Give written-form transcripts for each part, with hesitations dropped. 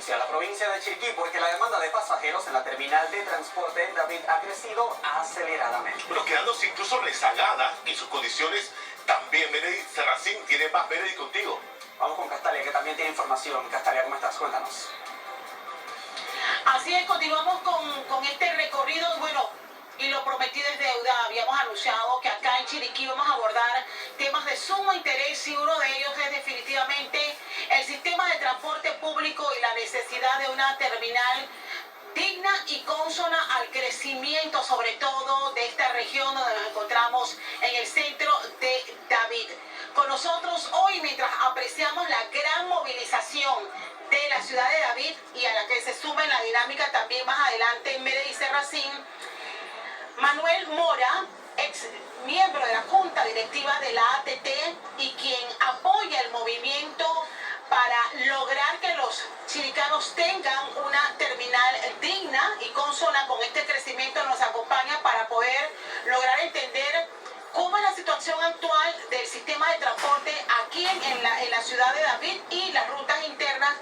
noticia, la provincia de Chiriquí, porque la demanda de pasajeros en la terminal de transporte David ha crecido aceleradamente. Bueno, quedándose incluso rezagada y sus condiciones también. Meredith Serracín tiene más. Meredith, contigo. Vamos con Castalia, que también tiene información. Castalia, ¿cómo estás? Cuéntanos. Así es, continuamos con este recorrido. Bueno, y lo prometí desde deuda, habíamos anunciado que acá en Chiriquí vamos a abordar temas de sumo interés y uno de ellos es definitivamente el sistema de transporte público y la necesidad de una terminal digna y consona al crecimiento, sobre todo de esta región donde nos encontramos en el centro de David. Con nosotros hoy, mientras apreciamos la gran movilización de la ciudad de David y a la que se suma en la dinámica también más adelante en Meredith Serracín, Manuel Mora, ex miembro de la Junta Directiva de la ATT y quien apoya el movimiento para lograr que los chiricanos tengan una terminal digna y consona con este crecimiento, nos acompaña para poder lograr entender cómo es la situación actual del sistema de transporte aquí en la ciudad de David y las rutas internas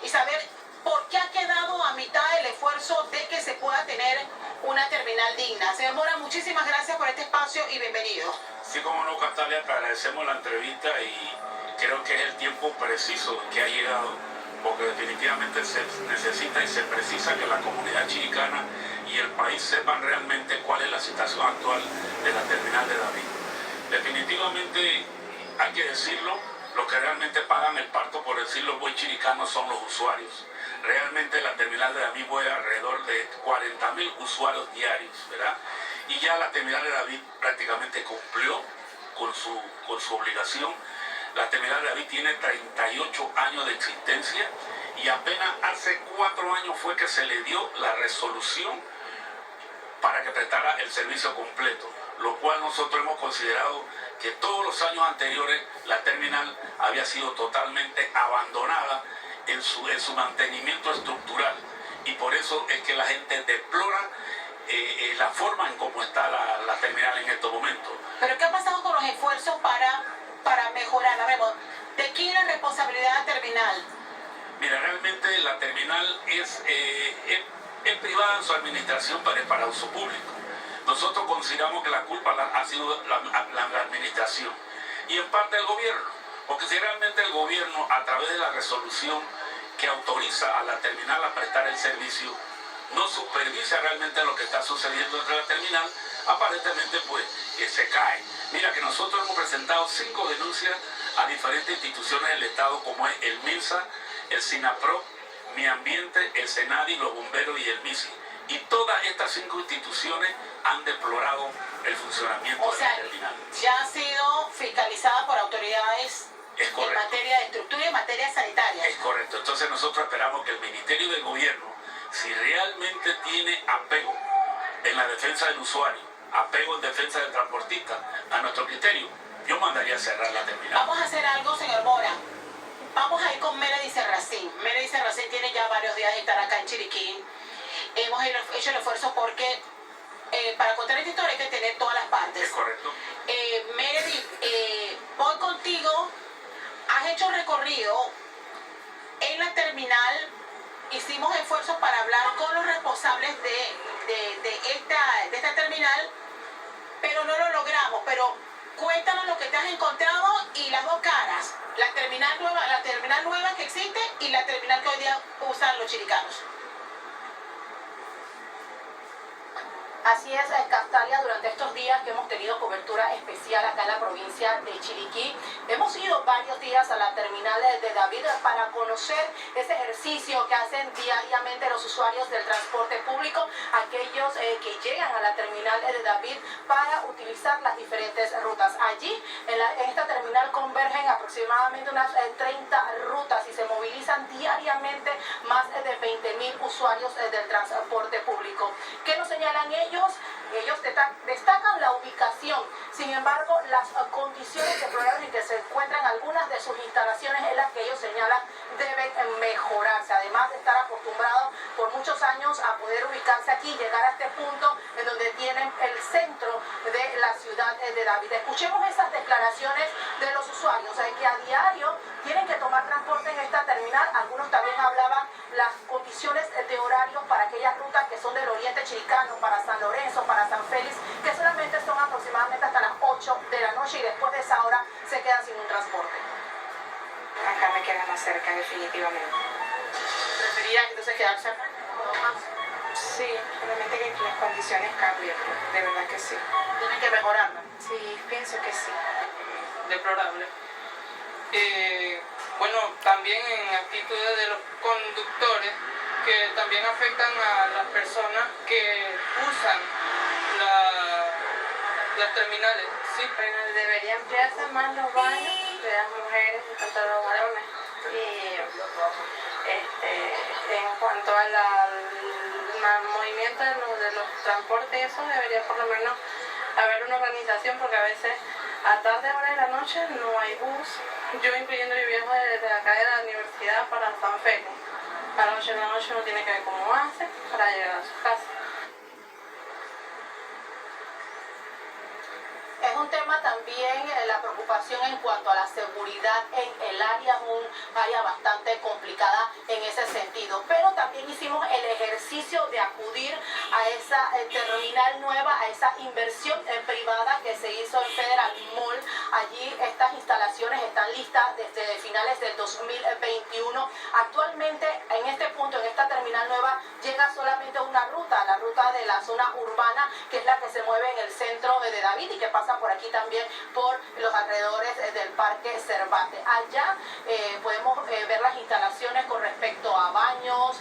y saber por qué ha quedado a mitad el esfuerzo de que se pueda tener una terminal digna. Señor Mora, muchísimas gracias por este espacio y bienvenido. Sí, como no, Castalia, te agradecemos la entrevista y creo que es el tiempo preciso que ha llegado, porque definitivamente se necesita y se precisa que la comunidad chiricana y el país sepan realmente cuál es la situación actual de la terminal de David. Definitivamente, hay que decirlo, los que realmente pagan el parto, por decirlo muy chiricano, son los usuarios. Realmente la terminal de David mueve alrededor de 40.000 usuarios diarios, ¿verdad? Y ya la terminal de David prácticamente cumplió con su obligación. La terminal de David tiene 38 años de existencia y apenas hace 4 años fue que se le dio la resolución para que prestara el servicio completo, lo cual nosotros hemos considerado que todos los años anteriores la terminal había sido totalmente abandonada en su mantenimiento estructural y por eso es que la gente deplora la forma en cómo está la terminal en estos momentos. ¿Pero qué ha pasado con los esfuerzos para mejorarla? ¿De quién es la responsabilidad de la terminal? Mira, realmente la terminal es privada en su administración, pero es para uso público. Nosotros consideramos que la culpa ha sido la administración y en parte el gobierno. Porque si realmente el gobierno, a través de la resolución que autoriza a la terminal a prestar el servicio, no supervisa realmente lo que está sucediendo dentro de la terminal, aparentemente pues se cae. Mira que nosotros hemos presentado 5 denuncias a diferentes instituciones del Estado, como es el MINSA, el SINAPRO, Mi Ambiente, el SENADI, los bomberos y el MISI. Y todas estas 5 instituciones han deplorado el funcionamiento de la terminal. Ya ha sido fiscalizada por autoridades en materia de estructura y en materia sanitaria. Es correcto. Entonces nosotros esperamos que el Ministerio del Gobierno, si realmente tiene apego en la defensa del usuario, apego en defensa del transportista, a nuestro criterio, yo mandaría a cerrar la terminal. Vamos a hacer algo, señor Mora. Vamos a ir con Meredith Serracín. Meredith Serracín tiene ya varios días de estar acá en Chiriquí. Hemos hecho el esfuerzo porque para contar esta historia hay que tener todas las partes. Es correcto. Meredith, voy contigo. Has hecho recorrido en la terminal, hicimos esfuerzos para hablar con los responsables de esta terminal, pero no lo logramos. Pero cuéntanos lo que te has encontrado y las dos caras, la terminal nueva que existe y la terminal que hoy día usan los chiricanos. Así es, Castalia, durante estos días que hemos tenido cobertura especial acá en la provincia de Chiriquí, hemos ido varios días a la terminal de David para conocer ese ejercicio que hacen diariamente los usuarios del transporte público, aquellos que llegan a la terminal de David para utilizar las diferentes rutas. Allí, en esta terminal convergen aproximadamente unas 30 rutas y se movilizan diariamente más de 20.000 usuarios del transporte público. ¿Qué nos señalan ellos? Ellos destacan la ubicación, sin embargo las condiciones deplorables en que se encuentran algunas de sus instalaciones es las que ellos señalan deben mejorarse, además de estar acostumbrados por muchos años a poder ubicarse aquí, llegar a este punto en donde tienen el centro de la ciudad de David. Escuchemos esas declaraciones de los usuarios que a diario tienen que tomar transporte en esta terminal. Algunos también hablaban las condiciones de horarios para aquellas rutas que son del oriente chiricano, para San Lorenzo, para San Félix, que solamente son aproximadamente hasta las 8 de la noche y después de esa hora se quedan sin un transporte. Acá me queda más cerca, definitivamente. ¿Preferirías entonces quedar cerca? Sí, solamente que las condiciones cambien, de verdad que sí. Tienen que mejorarla. Sí, pienso que sí. Deplorable. Bueno, también en actitudes de los conductores que también afectan a las personas que usan las terminales. Sí. Bueno, debería ampliarse más los baños de las mujeres en cuanto a los varones. Y en cuanto al movimiento de los transportes, eso debería por lo menos haber una organización, porque a veces a tarde hora de la noche no hay bus. Yo incluyendo mi viajo desde acá de la universidad para San Félix. A las 8 de la noche uno tiene que ver cómo hace para llegar a su casa. Es un tema también la preocupación en cuanto a la seguridad en el área, un área bastante complicada en ese sentido. Pero también hicimos el ejercicio de acudir a esa terminal nueva, a esa inversión privada que se hizo en Federal Mall. Allí estas instalaciones están listas desde finales del 2021. Actualmente en este punto, en esta terminal nueva, llega solamente una ruta, la ruta de la zona urbana, que es la que se mueve en el centro de David y que pasa por aquí también por los alrededores del Parque Cervantes. Allá podemos ver las instalaciones con respecto a baños,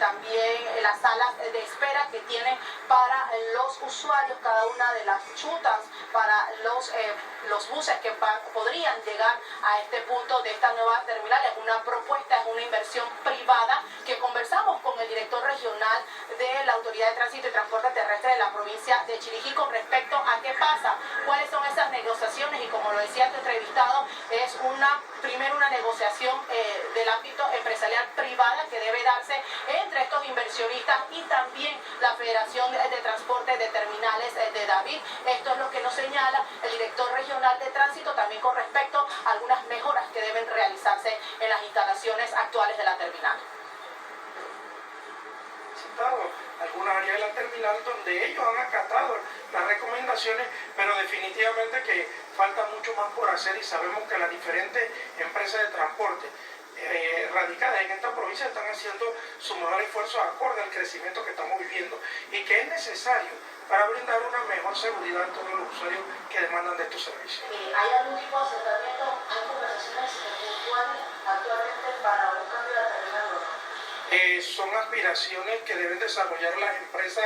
también las salas de espera que tienen para los usuarios, cada una de las chutas para los buses que podrían llegar a este punto de esta nueva terminal. Es una propuesta, es una inversión privada que conversamos con el director regional de la Autoridad de Tránsito y Transporte Terrestre de la provincia de Chiriquí con respecto a qué pasa, cuáles son esas negociaciones, y como lo decía este entrevistado, es primero una negociación del ámbito empresarial privada que debe darse entre estos inversionistas y también la Federación de Transporte de Terminales de David. Esto es lo que nos señala el director regional de tránsito también con respecto a algunas mejoras que deben realizarse en las instalaciones actuales de la terminal. Algunas áreas de la terminal donde ellos han acatado las recomendaciones, pero definitivamente que falta mucho más por hacer, y sabemos que las diferentes empresas de transporte radicadas en esta provincia están haciendo su mejor esfuerzo acorde al crecimiento que estamos viviendo y que es necesario para brindar una mejor seguridad a todos los usuarios que demandan de estos servicios. ¿Hay algún tipo de acercamiento? ¿Hay conversaciones puntuales actualmente para un cambio de la terminal? Son aspiraciones que deben desarrollar las empresas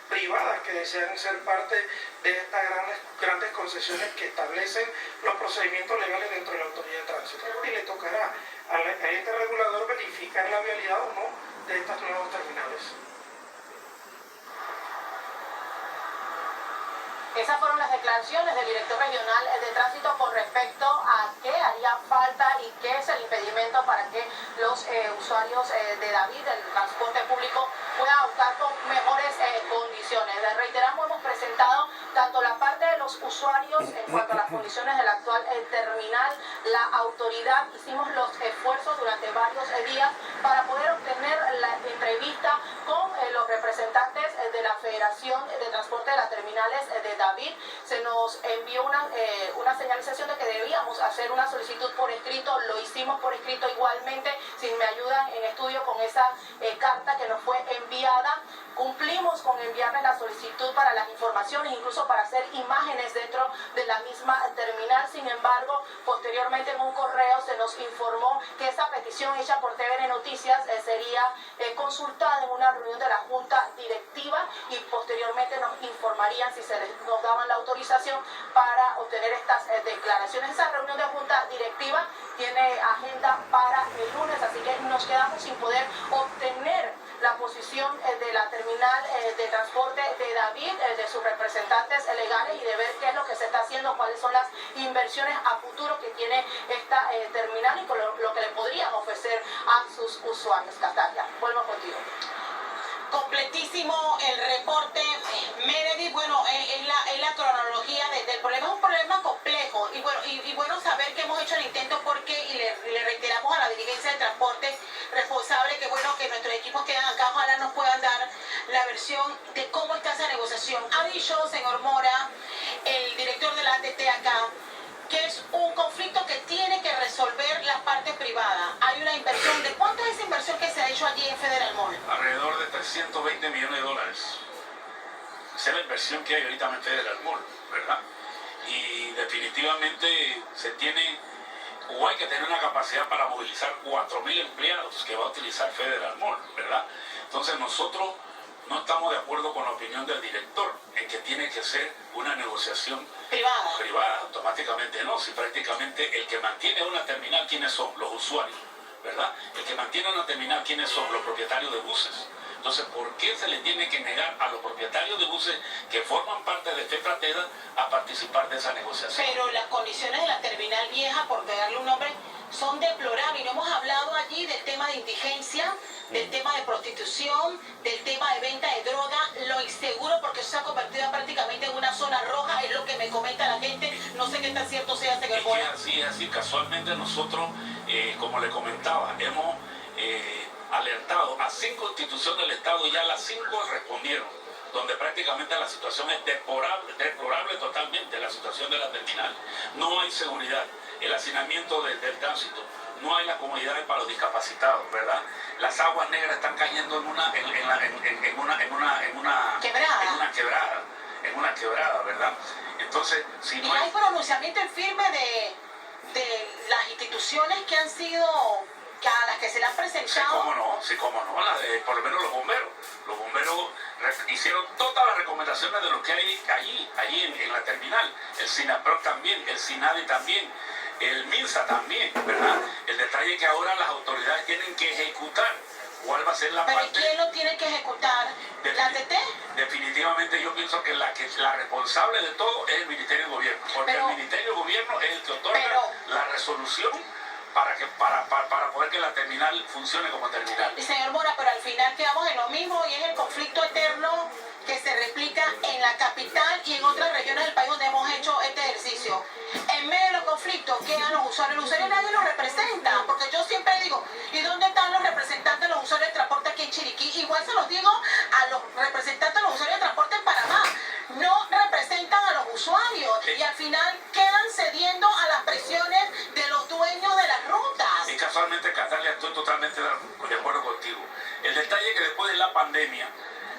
privadas que desean ser parte de estas grandes concesiones que establecen los procedimientos legales dentro de la Autoridad de Tránsito. Y le tocará a este regulador verificar la vialidad o no de estas nuevas terminales. Esas fueron las declaraciones del director regional de tránsito con respecto a qué haría falta y qué es el impedimento para que los usuarios de David, del transporte público, puedan optar con mejores condiciones. Les reiteramos, hemos presentado tanto la parte de los usuarios en cuanto a las condiciones del actual terminal. La autoridad hicimos los esfuerzos durante varios días para poder obtener la entrevista con los representantes de la Federación de Transporte de las Terminales de David. Se nos envió una señalización de que debíamos hacer una solicitud por escrito. Lo hicimos por escrito igualmente. Si me ayudan en estudio con esa carta que nos fue enviada, cumplimos con enviarles la solicitud para las informaciones, incluso para hacer imágenes dentro de la misma terminal. Sin embargo, posteriormente en un correo se nos informó que esa petición hecha por TVN Noticias sería consultada en una reunión de la Junta Directiva y posteriormente nos informarían si nos daban la autorización para obtener estas declaraciones. Esa reunión de Junta Directiva tiene agenda para el lunes, así que nos quedamos sin poder obtener la posición de la terminal de transporte de David, de sus representantes legales, y de ver qué es lo que se está haciendo, cuáles son las inversiones a futuro que tiene esta terminal y con lo que le podrían ofrecer a sus usuarios. Castalia, vuelvo contigo. Completísimo el reporte, Meredith. Bueno, es la cronología del problema. Es un problema complejo y bueno saber que hemos hecho el intento porque y le reiteramos a la dirigencia de transporte responsable que bueno que nuestros equipos quedan acá, ojalá nos puedan dar la versión de cómo está esa negociación. Ha dicho, señor Mora, el director de la ATT acá, que es un conflicto que tiene que resolver la parte privada. Hay una inversión. ¿De cuánto es esa inversión que se ha hecho allí en Federal Mall? Alrededor de 320 millones de dólares. Esa es la inversión que hay ahorita en Federal Mall, ¿verdad? Y definitivamente se tiene, o hay que tener una capacidad para movilizar 4.000 empleados que va a utilizar Federal Mall, ¿verdad? Entonces nosotros no estamos de acuerdo con la opinión del director en que tiene que ser una negociación privada, automáticamente no, si prácticamente el que mantiene una terminal, ¿quiénes son? Los usuarios, ¿verdad? El que mantiene una terminal, ¿quiénes son? Los propietarios de buses. Entonces, ¿por qué se le tiene que negar a los propietarios de buses que forman parte de FEPRATEDA a participar de esa negociación? Pero las condiciones de la terminal vieja, por darle un nombre, son deplorables. Y no hemos hablado allí del tema de indigencia, del tema de prostitución, del tema de venta de droga, lo inseguro, porque eso se ha convertido prácticamente en una zona roja, es lo que me comenta la gente. No sé qué tan cierto sea, señor Mora. Es así. Casualmente nosotros, como le comentaba, hemos alertado a 5 instituciones del Estado y ya las 5 respondieron, donde prácticamente la situación es deplorable totalmente, la situación de la terminal. No hay seguridad, el hacinamiento del tránsito, no hay las comodidades para los discapacitados, ¿verdad? Las aguas negras están cayendo en una quebrada, ¿verdad? Entonces, si no hay pronunciamiento en firme de las instituciones que han sido, a las que se le han presentado. Sí, cómo no, por lo menos los bomberos. Los bomberos hicieron todas las recomendaciones de lo que hay allí en la terminal. El SINAPROC también, el SINADI también, el MINSA también, ¿verdad? El detalle es que ahora las autoridades tienen que ejecutar cuál va a ser la parte. ¿Pero quién lo tiene que ejecutar? ¿La ATT? Definitivamente yo pienso que la responsable de todo es el Ministerio de Gobierno, porque el Ministerio de Gobierno es el que otorga la resolución para poder que la terminal funcione como terminal. Señor Mora, pero al final quedamos en lo mismo y es el conflicto eterno que se replica en la capital y en otras regiones del país donde hemos hecho este ejercicio. En medio de los conflictos quedan los usuarios. Los usuarios nadie los representa, porque yo siempre digo, ¿y dónde están los representantes de los usuarios de transporte aquí en Chiriquí? Igual se los digo a los representantes de los usuarios de transporte en Panamá. No representan a los usuarios y al final quedan cediendo a las presiones de los dueños de las rutas. Y casualmente, Catalia, estoy totalmente de acuerdo contigo. El detalle es que después de la pandemia,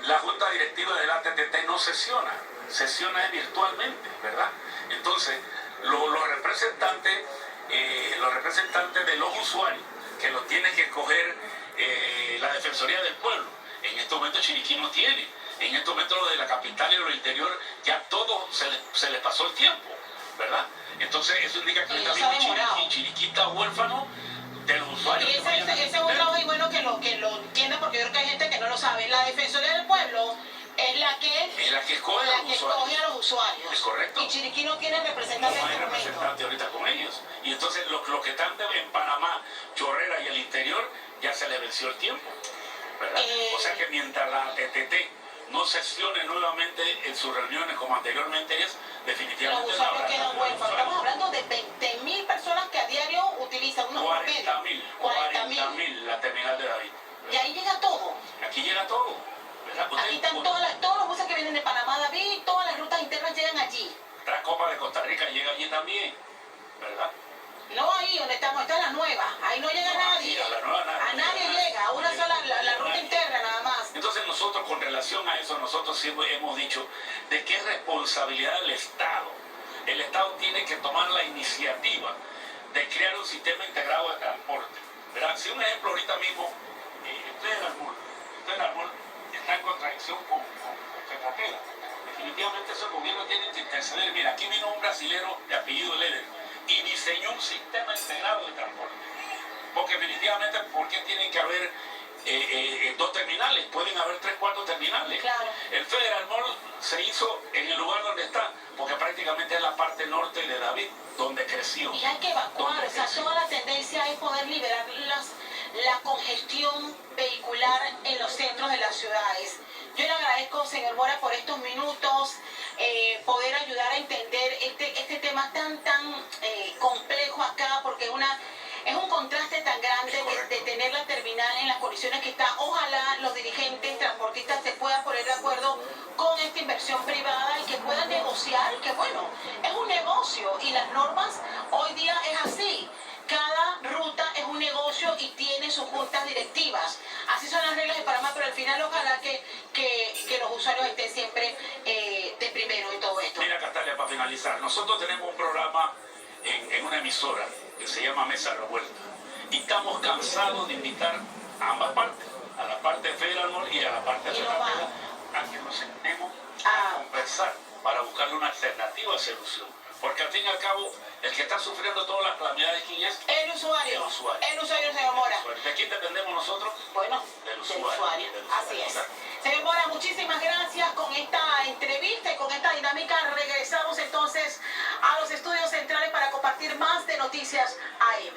la Junta Directiva de la ATT no sesiona virtualmente, ¿verdad? Entonces, los representantes de los usuarios, que los tiene que escoger la Defensoría del Pueblo, en este momento Chiriquí no tiene. En este momento lo de la capital y lo del interior, ya todo se les pasó el tiempo, ¿verdad? Entonces eso indica que también Chiriquí está huérfano de los usuarios. Y ese es un trabajo y bueno que lo entienda, porque yo creo que hay gente que no lo sabe. La Defensoría del Pueblo es la que escoge a los usuarios. Es correcto. Y Chiriquí no tiene representante. No hay representante ahorita con ellos. Y entonces los que están en Panamá, Chorrera y el interior, ya se les venció el tiempo, ¿verdad? O sea que mientras la ATT no sesione nuevamente en sus reuniones como anteriormente es, definitivamente los usuarios quedan huérfanos. Estamos hablando de 20.000 personas que a diario utilizan unos 40.000 la terminal de David. Y ahí llega todo. Aquí llega todo, ¿verdad? Aquí están todos los buses que vienen de Panamá, David, todas las rutas internas llegan allí. Transcopa de Costa Rica llega allí también, ¿verdad? No ahí donde estamos, está la nueva. Ahí no llega nadie. A nadie llega, una sola, la ruta interna nada más. Entonces nosotros, con relación a eso, nosotros siempre hemos dicho de que es responsabilidad del Estado. El Estado tiene que tomar la iniciativa de crear un sistema integrado de transporte, ¿verdad? Si un ejemplo ahorita mismo, Federal Mall está en contradicción con FEPRATEDA. Definitivamente ese gobierno tiene que interceder. Mira, aquí vino un brasilero de apellido Leder y diseñó un sistema integrado de transporte. Porque definitivamente, ¿por qué tienen que haber 2 terminales? Pueden haber 3, 4 terminales. Claro. El Federal Mall se hizo en el lugar donde está, porque prácticamente es la parte norte de David, donde creció. Y hay que evacuar, o sea, toda la tendencia es poder liberar la congestión vehicular en los centros de las ciudades. Yo le agradezco, señor Mora, por estos minutos, poder ayudar a entender este tema tan complejo acá, porque es un contraste tan grande de tener la terminal en las condiciones que está. Ojalá los dirigentes transportistas se puedan poner de acuerdo con esta inversión privada y que puedan negociar, que bueno, es un negocio y las normas hoy día es así. Cada ruta es un negocio y tiene sus juntas directivas. Así son las reglas de Panamá, pero al final ojalá que los usuarios estén siempre de primero en todo esto. Mira, Castalia, para finalizar, nosotros tenemos un programa en una emisora que se llama Mesa Revuelta y estamos cansados de invitar a ambas partes, a la parte de Federal Mall y a la parte de Federal, a que nos sentemos a conversar para buscarle una alternativa solución. Porque al fin y al cabo, el que está sufriendo todas las calamidades, ¿quién es? El usuario. El usuario. El usuario, señor Mora. ¿De quién dependemos nosotros? Bueno, del usuario. usuario. Así es. Señor Mora, muchísimas gracias con esta entrevista y con esta dinámica. Regresamos entonces a los estudios centrales para compartir más de Noticias AM.